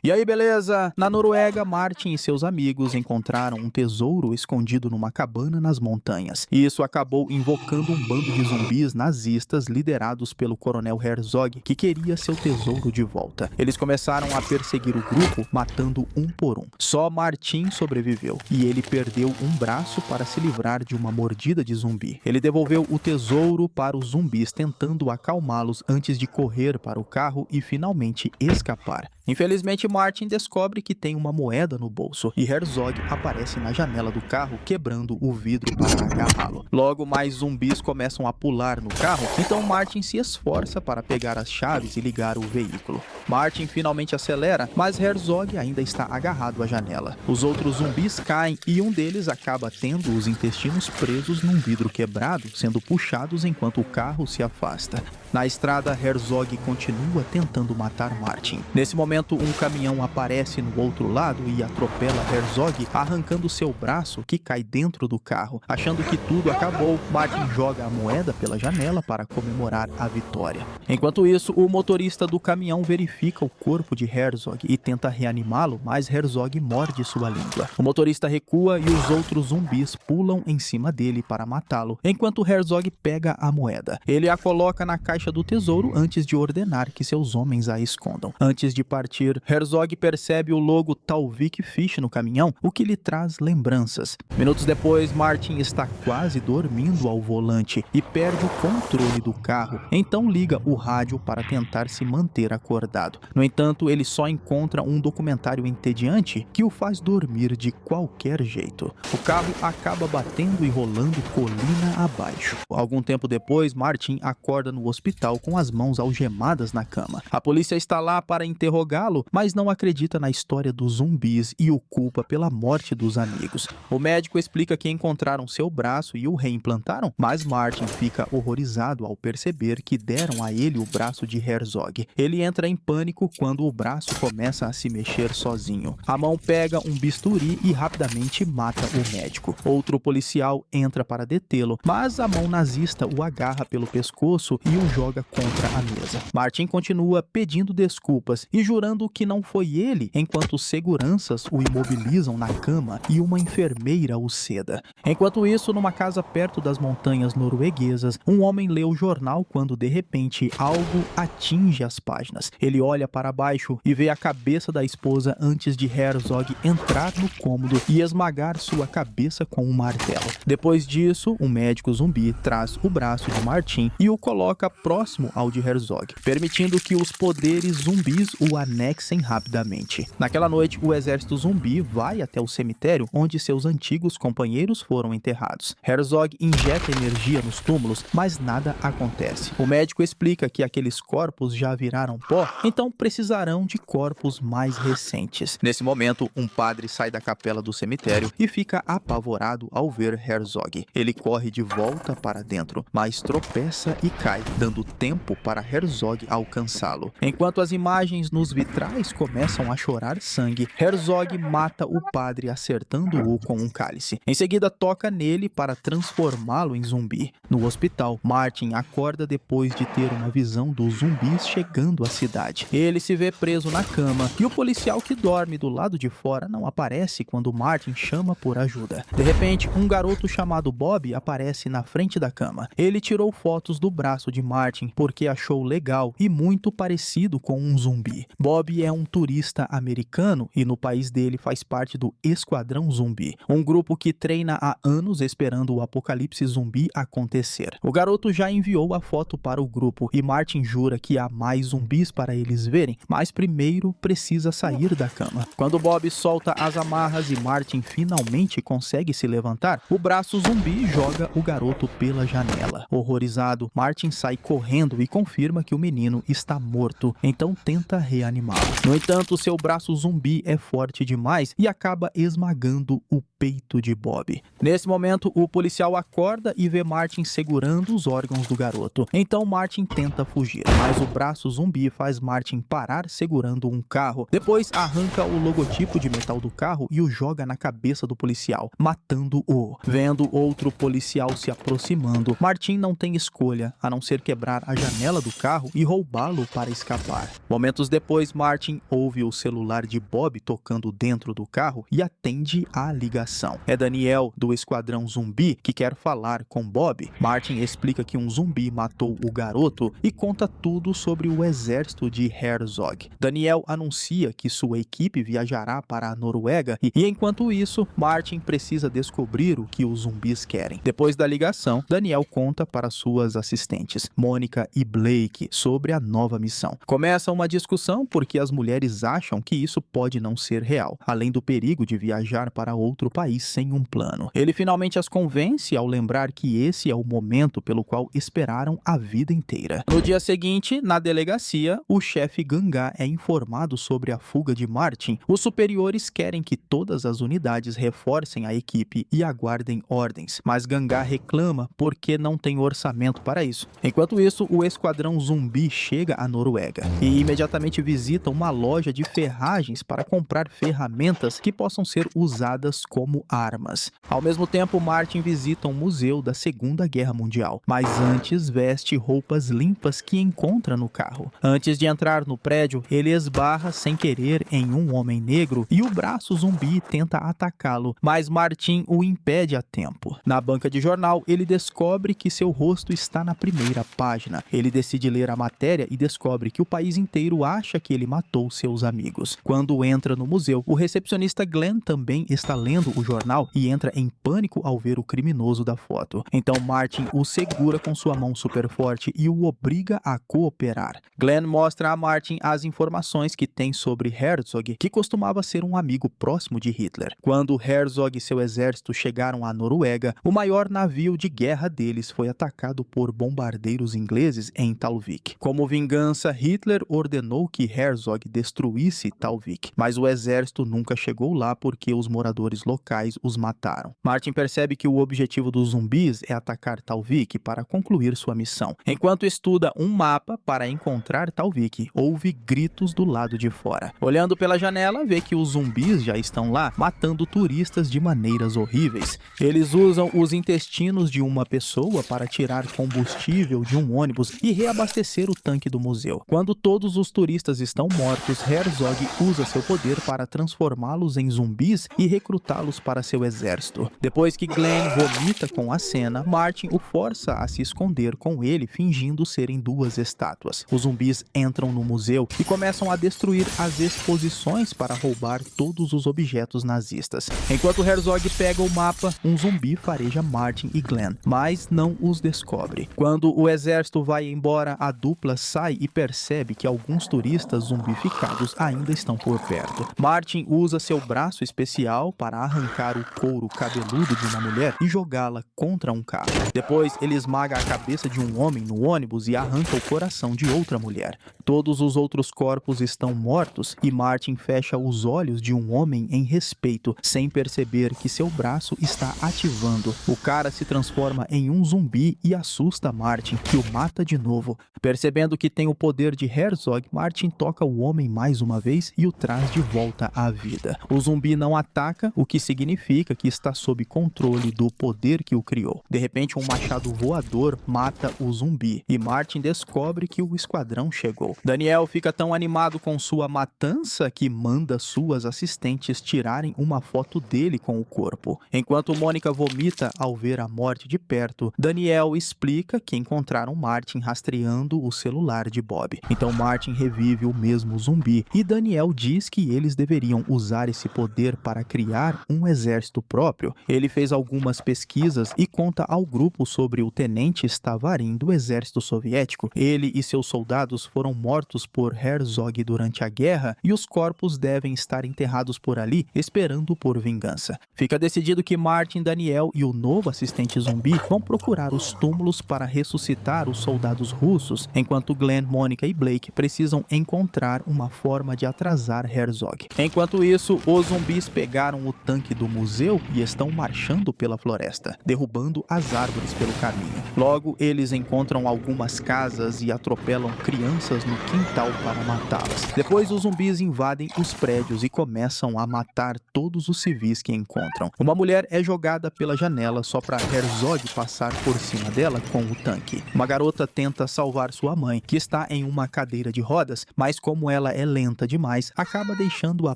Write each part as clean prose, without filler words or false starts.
E aí, beleza? Na Noruega, Martin e seus amigos encontraram um tesouro escondido numa cabana nas montanhas. E isso acabou invocando um bando de zumbis nazistas liderados pelo coronel Herzog, que queria seu tesouro de volta. Eles começaram a perseguir o grupo, matando um por um. Só Martin sobreviveu, e ele perdeu um braço para se livrar de uma mordida de zumbi. Ele devolveu o tesouro para os zumbis, tentando acalmá-los antes de correr para o carro e finalmente escapar. Infelizmente, Martin descobre que tem uma moeda no bolso e Herzog aparece na janela do carro, quebrando o vidro para agarrá-lo. Logo, mais zumbis começam a pular no carro, então Martin se esforça para pegar as chaves e ligar o veículo. Martin finalmente acelera, mas Herzog ainda está agarrado à janela. Os outros zumbis caem e um deles acaba tendo os intestinos presos num vidro quebrado, sendo puxados enquanto o carro se afasta. Na estrada, Herzog continua tentando matar Martin. Nesse momento, um caminhão aparece no outro lado e atropela Herzog, arrancando seu braço, que cai dentro do carro. Achando que tudo acabou, Martin joga a moeda pela janela para comemorar a vitória. Enquanto isso, o motorista do caminhão verifica o corpo de Herzog e tenta reanimá-lo, mas Herzog morde sua língua. O motorista recua e os outros zumbis pulam em cima dele para matá-lo, enquanto Herzog pega a moeda. Ele a coloca na caixa do tesouro antes de ordenar que seus homens a escondam. Antes de partir, Herzog percebe o logo Talvik Fish no caminhão, o que lhe traz lembranças. Minutos depois, Martin está quase dormindo ao volante e perde o controle do carro. Então liga o rádio para tentar se manter acordado. No entanto, ele só encontra um documentário entediante que o faz dormir de qualquer jeito. O carro acaba batendo e rolando colina abaixo. Algum tempo depois, Martin acorda no hospital com as mãos algemadas na cama. A polícia está lá para interrogá-lo, mas não acredita na história dos zumbis e o culpa pela morte dos amigos. O médico explica que encontraram seu braço e o reimplantaram, mas Martin fica horrorizado ao perceber que deram a ele o braço de Herzog. Ele entra em pânico quando o braço começa a se mexer sozinho. A mão pega um bisturi e rapidamente mata o médico. Outro policial entra para detê-lo, mas a mão nazista o agarra pelo pescoço e o joga contra a mesa. Martin continua pedindo desculpas e jurando que não foi ele, enquanto seguranças o imobilizam na cama e uma enfermeira o seda. Enquanto isso, numa casa perto das montanhas norueguesas, um homem lê o jornal quando de repente algo atinge as páginas. Ele olha para baixo e vê a cabeça da esposa antes de Herzog entrar no cômodo e esmagar sua cabeça com um martelo. Depois disso, um médico zumbi traz o braço de Martin e o coloca próximo ao de Herzog, permitindo que os poderes zumbis o anexem rapidamente. Naquela noite, o exército zumbi vai até o cemitério onde seus antigos companheiros foram enterrados. Herzog injeta energia nos túmulos, mas nada acontece. O médico explica que aqueles corpos já viraram pó, então precisarão de corpos mais recentes. Nesse momento, um padre sai da capela do cemitério e fica apavorado ao ver Herzog. Ele corre de volta para dentro, mas tropeça e cai, dando tempo para Herzog alcançá-lo. Enquanto as imagens nos vitrais começam a chorar sangue, Herzog mata o padre acertando-o com um cálice. Em seguida, toca nele para transformá-lo em zumbi. No hospital, Martin acorda depois de ter uma visão dos zumbis chegando à cidade. Ele se vê preso na cama e o policial que dorme do lado de fora não aparece quando Martin chama por ajuda. De repente, um garoto chamado Bob aparece na frente da cama. Ele tirou fotos do braço de Martin porque achou legal e muito parecido com um zumbi. Bob é um turista americano e no país dele faz parte do Esquadrão Zumbi, um grupo que treina há anos esperando o apocalipse zumbi acontecer. O garoto já enviou a foto para o grupo e Martin jura que há mais zumbis para eles verem, mas primeiro precisa sair da cama. Quando Bob solta as amarras e Martin finalmente consegue se levantar, o braço zumbi joga o garoto pela janela. Horrorizado, Martin sai correndo e confirma que o menino está morto, então tenta reanimá-lo. No entanto, seu braço zumbi é forte demais e acaba esmagando o peito de Bob. Nesse momento, o policial acorda e vê Martin segurando os órgãos do garoto. Então Martin tenta fugir, mas o braço zumbi faz Martin parar segurando um carro. Depois arranca o logotipo de metal do carro e o joga na cabeça do policial, matando-o. Vendo outro policial se aproximando, Martin não tem escolha a não ser quebrar a janela do carro e roubá-lo para escapar. Momentos depois, Martin ouve o celular de Bob tocando dentro do carro e atende à ligação. É Daniel, do Esquadrão Zumbi, que quer falar com Bob. Martin explica que um zumbi matou o garoto e conta tudo sobre o exército de Herzog. Daniel anuncia que sua equipe viajará para a Noruega e enquanto isso, Martin precisa descobrir o que os zumbis querem. Depois da ligação, Daniel conta para suas assistentes, Mônica e Blake, sobre a nova missão. Começa uma discussão porque as mulheres acham que isso pode não ser real, além do perigo de viajar para outro país sem um plano. Ele finalmente as convence ao lembrar que esse é o momento pelo qual esperaram a vida inteira. No dia seguinte, na delegacia, o chefe Ganga é informado sobre a fuga de Martin. Os superiores querem que todas as unidades reforcem a equipe e aguardem ordens, mas Ganga reclama porque não tem orçamento para isso. Enquanto isso, o Esquadrão Zumbi chega à Noruega e imediatamente visita uma loja de ferragens para comprar ferramentas que possam ser usadas como armas. Ao mesmo tempo, Martin visita um museu da Segunda Guerra Mundial, mas antes veste roupas limpas que encontra no carro. Antes de entrar no prédio, ele esbarra sem querer em um homem negro e o braço zumbi tenta atacá-lo, mas Martin o impede a tempo. Na banca de jornal, ele descobre que seu rosto está na primeira página. Ele decide ler a matéria e descobre que o país inteiro acha que ele matou seus amigos. Quando entra no museu, o recepcionista Glenn também está lendo o jornal e entra em pânico ao ver o criminoso da foto. Então Martin o segura com sua mão super forte e o obriga a cooperar. Glenn mostra a Martin as informações que tem sobre Herzog, que costumava ser um amigo próximo de Hitler. Quando Herzog e seu exército chegaram à Noruega, o maior navio de guerra deles foi atacado por bombardeiros ingleses em Talvik. Como vingança, Hitler ordenou que Herzog destruísse Talvik, mas o exército nunca chegou lá porque os moradores locais os mataram. Martin percebe que o objetivo dos zumbis é atacar Talvik para concluir sua missão. Enquanto estuda um mapa para encontrar Talvik, ouve gritos do lado de fora. Olhando pela janela, vê que os zumbis já estão lá, matando turistas de maneiras horríveis. Eles usam os intestinos de uma pessoa para tirar combustível de um ônibus e reabastecer o tanque do museu. Quando todos os turistas estão mortos, Herzog usa seu poder para transformá-los em zumbis e recrutá-los para seu exército. Depois que Glenn vomita com a cena, Martin o força a se esconder com ele, fingindo serem duas estátuas. Os zumbis entram no museu e começam a destruir as exposições para roubar todos os objetos nazistas. Enquanto Herzog pega o mapa, um zumbi fareja Martin e Glenn, mas não os descobre. Quando o exército vai embora, a dupla sai e percebe que alguns turistas zumbificados ainda estão por perto. Martin usa seu braço especial para arrancar o couro cabeludo de uma mulher e jogá-la contra um carro. Depois, ele esmaga a cabeça de um homem no ônibus e arranca o coração de outra mulher. Todos os outros corpos estão mortos e Martin fecha os olhos de um homem em respeito, sem perceber que seu braço está ativando. O cara se transforma em um zumbi e assusta Martin, que o mata de novo. Percebendo que tem o poder de Herzog, Martin toca o homem mais uma vez e o traz de volta à vida. O zumbi não ataca, o que significa que está sob controle do poder que o criou. De repente, um machado voador mata o zumbi e Martin descobre que o esquadrão chegou. Daniel fica tão animado com sua matança que manda suas assistentes tirarem uma foto dele com o corpo. Enquanto Mônica vomita ao ver a morte de perto, Daniel explica que encontraram Martin rastreando o celular de Bob. Então Martin revive o mesmo zumbi e Daniel diz que eles deveriam usar esse poder para criar um exército próprio. Ele fez algumas pesquisas e conta ao grupo sobre o tenente Stavarin do exército soviético. Ele e seus soldados foram mortos por Herzog durante a guerra e os corpos devem estar enterrados por ali, esperando por vingança. Fica decidido que Martin, Daniel e o novo assistente zumbi vão procurar os túmulos para ressuscitar os soldados russos, enquanto Glenn, Mônica e Blake precisam encontrar uma forma de atrasar Herzog. Enquanto isso, os zumbis pegaram o tanque do museu e estão marchando pela floresta, derrubando as árvores pelo caminho. Logo, eles encontram algumas casas e atropelam crianças no quintal para matá-las. Depois, os zumbis invadem os prédios e começam a matar todos os civis que encontram. Uma mulher é jogada pela janela só para Herzog passar por cima dela com o tanque. Uma garota tenta salvar sua mãe, que está em uma cadeira de rodas, mas como ela é lenta demais, acaba deixando-a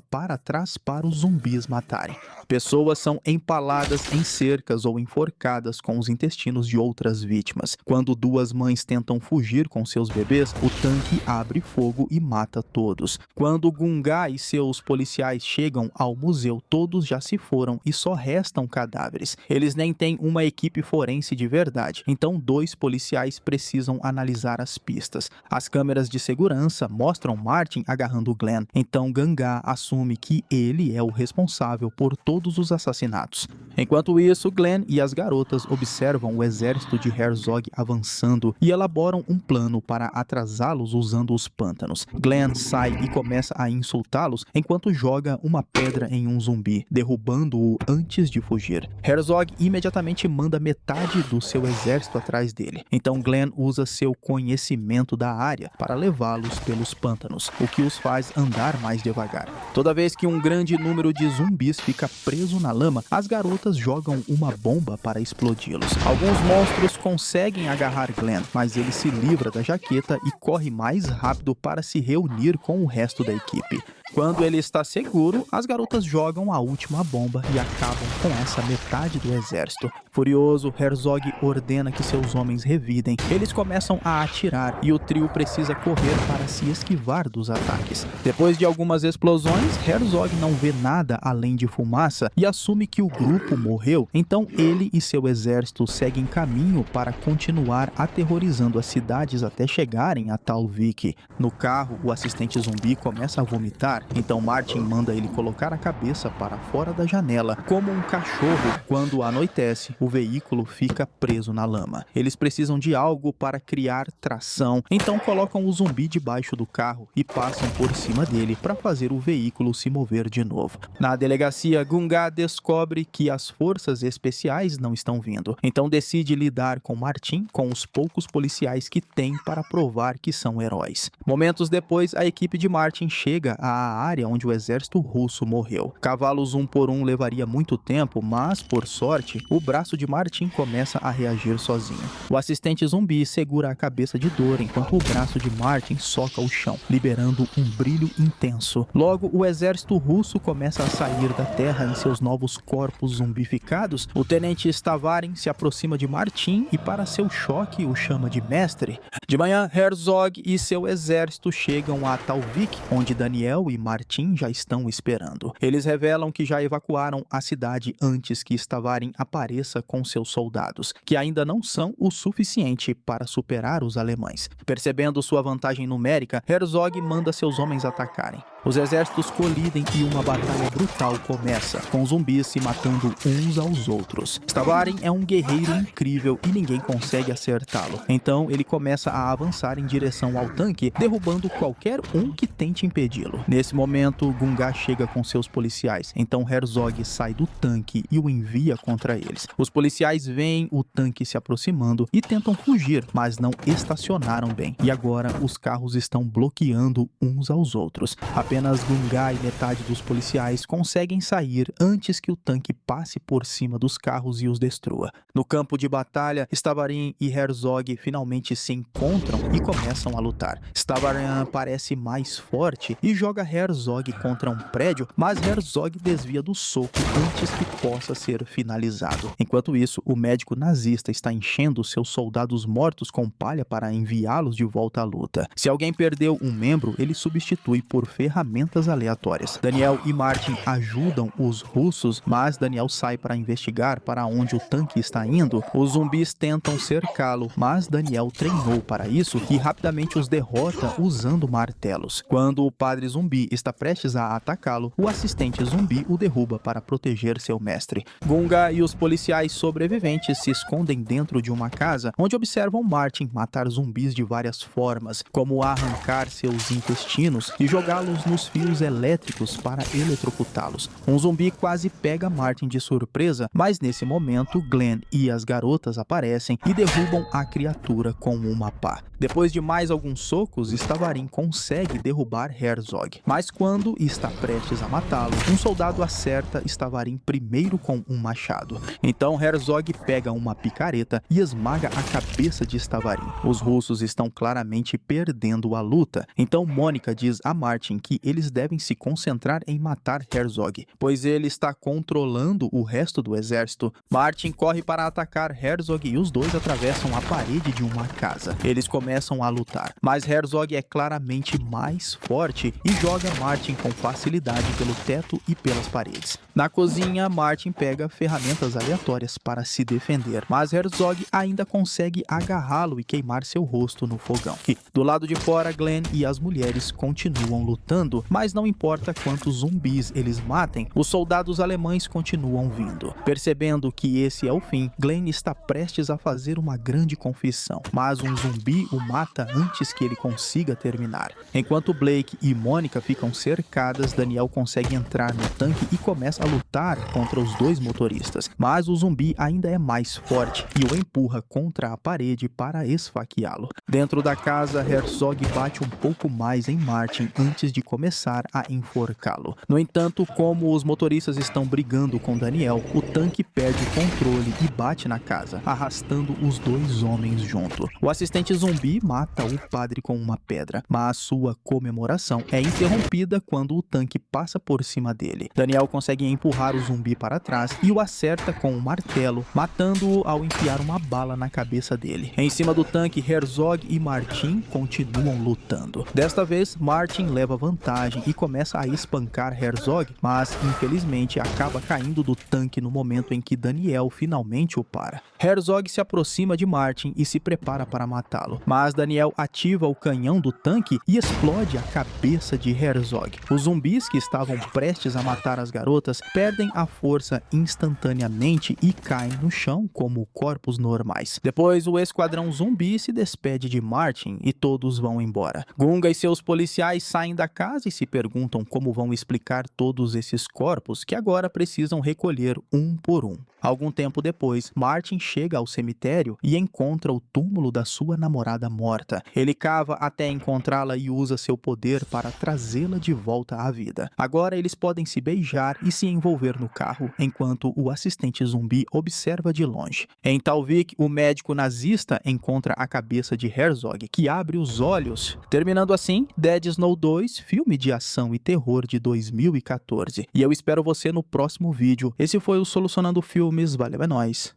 para trás para os zumbis matarem. Pessoas são empaladas em cercas ou enforcadas com os intestinos de outras vítimas. Quando duas mães tentam fugir com seus bebês, o tanque abre fogo e mata todos. Quando Gunga e seus policiais chegam ao museu, todos já se foram e só restam cadáveres. Eles nem têm uma equipe forense de verdade, então 2 policiais precisam analisar as pistas. As câmeras de segurança mostram Martin agarrando Glenn, então Gunga assume que ele é o responsável por todos os assassinatos. Enquanto isso, Glenn e as garotas observam o exército de Herzog avançando e elaboram um plano para atrasá-los usando os pântanos. Glenn sai e começa a insultá-los enquanto joga uma pedra em um zumbi, derrubando-o antes de fugir. Herzog imediatamente manda metade do seu exército atrás dele. Então Glenn usa seu conhecimento da área para levá-los pelos pântanos, o que os faz andar mais devagar. Toda vez que um grande número de zumbis fica preso na lama, as garotas jogam uma bomba para explodi-los. Alguns monstros conseguem agarrar Glenn, mas ele se livra da jaqueta e corre mais rápido para se reunir com o resto da equipe. Quando ele está seguro, as garotas jogam a última bomba e acabam com essa metade do exército. Furioso, Herzog ordena que seus homens revidem. Eles começam a atirar e o trio precisa correr para se esquivar dos ataques. Depois de algumas explosões, Herzog não vê nada além de fumaça e assume que o grupo morreu. Então ele e seu exército seguem caminho para continuar aterrorizando as cidades até chegarem a Talvik. No carro, o assistente zumbi começa a vomitar. Então Martin manda ele colocar a cabeça para fora da janela. Como um cachorro, quando anoitece, o veículo fica preso na lama. Eles precisam de algo para criar tração, então colocam o zumbi debaixo do carro e passam por cima dele para fazer o veículo se mover de novo. Na delegacia, Gunga descobre que as forças especiais não estão vindo, então decide lidar com Martin com os poucos policiais que tem para provar que são heróis. Momentos depois, a equipe de Martin chega à área onde o exército russo morreu. Cavalos um por um levaria muito tempo, mas, por sorte, o braço de Martin começa a reagir sozinho. O assistente zumbi segura a cabeça de dor enquanto o braço de Martin soca o chão, liberando um brilho intenso. Logo, o exército russo começa a sair da terra em seus novos corpos zumbificados. O tenente Stavarin se aproxima de Martin e, para seu choque, o chama de mestre. De manhã, Herzog e seu exército chegam a Talvik, onde Daniel e Martin já estão esperando. Eles revelam que já evacuaram a cidade antes que Stavarin apareça com seus soldados, que ainda não são o suficiente para superar os alemães. Percebendo sua vantagem numérica, Herzog manda seus homens atacarem. Os exércitos colidem e uma batalha brutal começa, com zumbis se matando uns aos outros. Stavarin é um guerreiro incrível e ninguém consegue acertá-lo. Então ele começa a avançar em direção ao tanque, derrubando qualquer um que tente impedi-lo. Nesse momento, Gunga chega com seus policiais. Então Herzog sai do tanque e o envia contra eles. Os policiais veem o tanque se aproximando e tentam fugir, mas não estacionaram bem. E agora os carros estão bloqueando uns aos outros. Apenas Gunga e metade dos policiais conseguem sair antes que o tanque passe por cima dos carros e os destrua. No campo de batalha, Stavarin e Herzog finalmente se encontram e começam a lutar. Stavarin parece mais forte e joga Herzog contra um prédio, mas Herzog desvia do soco antes que possa ser finalizado. Enquanto isso, o médico nazista está enchendo seus soldados mortos com palha para enviá-los de volta à luta. Se alguém perdeu um membro, ele substitui por ferramentas aleatórias. Daniel e Martin ajudam os russos, mas Daniel sai para investigar para onde o tanque está indo. Os zumbis tentam cercá-lo, mas Daniel treinou para isso e rapidamente os derrota usando martelos. Quando o padre zumbi está prestes a atacá-lo, o assistente zumbi o derruba para proteger seu mestre. Gunga e os policiais sobreviventes se escondem dentro de uma casa, onde observam Martin matar zumbis de várias formas, como arrancar seus intestinos e jogá-los nos fios elétricos para eletrocutá-los. Um zumbi quase pega Martin de surpresa, mas nesse momento Glenn e as garotas aparecem e derrubam a criatura com uma pá. Depois de mais alguns socos, Stavarin consegue derrubar Herzog, mas quando está prestes a matá-lo, um soldado acerta Stavarin primeiro com um machado. Então Herzog pega uma picareta e esmaga a cabeça de Stavarin. Os russos estão claramente perdendo a luta, então Mônica diz a Martin que eles devem se concentrar em matar Herzog, pois ele está controlando o resto do exército. Martin corre para atacar Herzog e os dois atravessam a parede de uma casa. Eles começam a lutar, mas Herzog é claramente mais forte e joga Martin com facilidade pelo teto e pelas paredes. Na cozinha, Martin pega ferramentas aleatórias para se defender, mas Herzog ainda consegue agarrá-lo e queimar seu rosto no fogão. E, do lado de fora, Glenn e as mulheres continuam lutando, mas não importa quantos zumbis eles matem, os soldados alemães continuam vindo. Percebendo que esse é o fim, Glenn está prestes a fazer uma grande confissão, mas um zumbi o mata antes que ele consiga terminar. Enquanto Blake e Mônica ficam cercadas, Daniel consegue entrar no tanque e começa a lutar contra os dois motoristas, mas o zumbi ainda é mais forte e o empurra contra a parede para esfaqueá-lo. Dentro da casa, Herzog bate um pouco mais em Martin antes de começar a enforcá-lo. No entanto, como os motoristas estão brigando com Daniel, o tanque perde o controle e bate na casa, arrastando os dois homens junto. O assistente zumbi mata o padre com uma pedra, mas sua comemoração é interrompida quando o tanque passa por cima dele. Daniel consegue empurrar o zumbi para trás e o acerta com um martelo, matando-o ao enfiar uma bala na cabeça dele. Em cima do tanque, Herzog e Martin continuam lutando. Desta vez, Martin leva vantagem e começa a espancar Herzog, mas infelizmente acaba caindo do tanque no momento em que Daniel finalmente o para. Herzog se aproxima de Martin e se prepara para matá-lo, mas Daniel ativa o canhão do tanque e explode a cabeça de Herzog. Os zumbis que estavam prestes a matar as garotas perdem a força instantaneamente e caem no chão como corpos normais. Depois, o esquadrão zumbi se despede de Martin e todos vão embora. Gunga e seus policiais saem da casa e se perguntam como vão explicar todos esses corpos que agora precisam recolher um por um. Algum tempo depois, Martin chega ao cemitério e encontra o túmulo da sua namorada morta. Ele cava até encontrá-la e usa seu poder para trazê-la de volta à vida. Agora eles podem se beijar e se envolver no carro, enquanto o assistente zumbi observa de longe. Em Talvik, o médico nazista encontra a cabeça de Herzog, que abre os olhos. Terminando assim, Dead Snow 2, filme de ação e terror de 2014. E eu espero você no próximo vídeo. Esse foi o Solucionando Filmes, valeu, é nóis.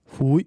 Fui.